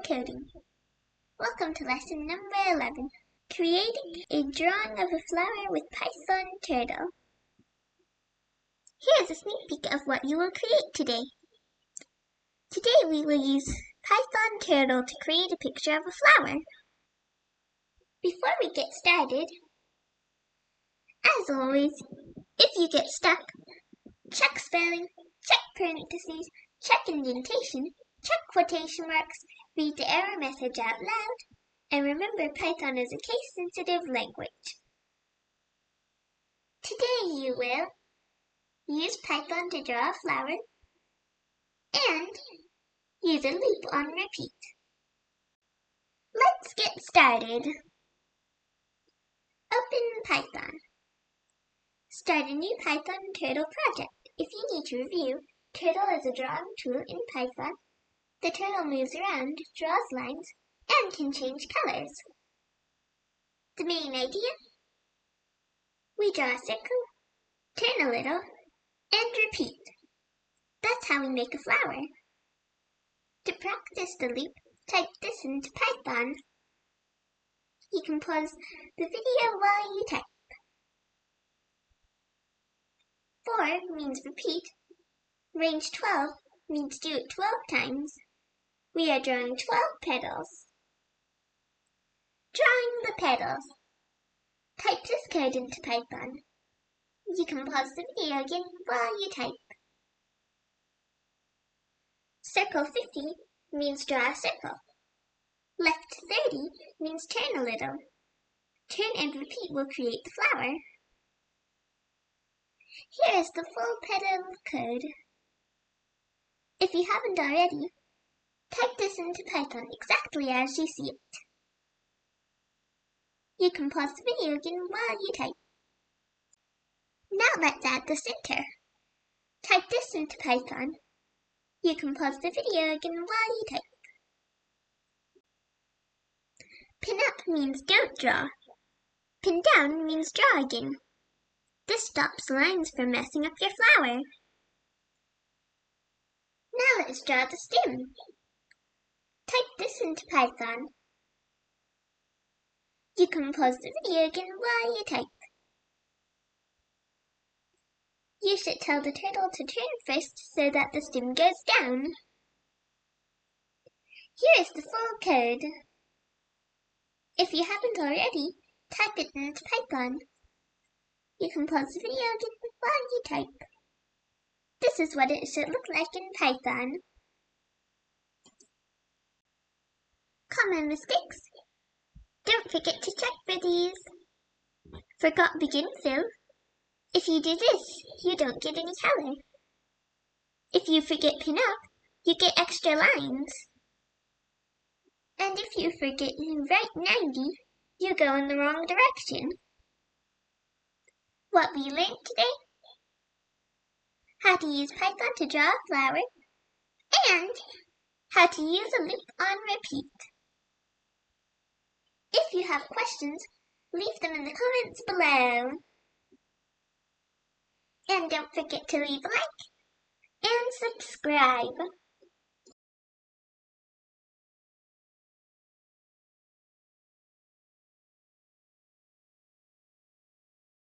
coding. Welcome to lesson number 11, creating a drawing of a flower with Python Turtle. Here's a sneak peek of what you will create today. Today we will use Python Turtle to create a picture of a flower. Before we get started, as always, if you get stuck, check spelling, check parentheses, check indentation, check quotation marks, read the error message out loud, and remember Python is a case-sensitive language. Today you will use Python to draw a flower and use a loop on repeat. Let's get started. Open Python. Start a new Python Turtle project. If you need to review, Turtle is a drawing tool in Python. The turtle moves around, draws lines, and can change colors. The main idea? We draw a circle, turn a little, and repeat. That's how we make a flower. To practice the loop, type this into Python. You can pause the video while you type. 4 means repeat. Range 12 means do it 12 times. We are drawing 12 petals. Drawing the petals. Type this code into Python. You can pause the video again while you type. Circle 50 means draw a circle. Left 30 means turn a little. Turn and repeat will create the flower. Here is the full petal code. If you haven't already, type this into Python exactly as you see it. You can pause the video again while you type. Now let's add the center. Type this into Python. You can pause the video again while you type. Pin up means don't draw. Pin down means draw again. This stops lines from messing up your flower. Now let's draw the stem. Type this into Python. You can pause the video again while you type. You should tell the turtle to turn first so that the stem goes down. Here is the full code. If you haven't already, type it into Python. You can pause the video again while you type. This is what it should look like in Python. Common mistakes. Don't forget to check for these. Forgot begin fill. If you do this, you don't get any color. If you forget pin up, you get extra lines. And if you forget write 90, you go in the wrong direction. What we learned today? How to use Python to draw a flower, and how to use a loop on repeat. If you have questions, leave them in the comments below. And don't forget to leave a like and subscribe.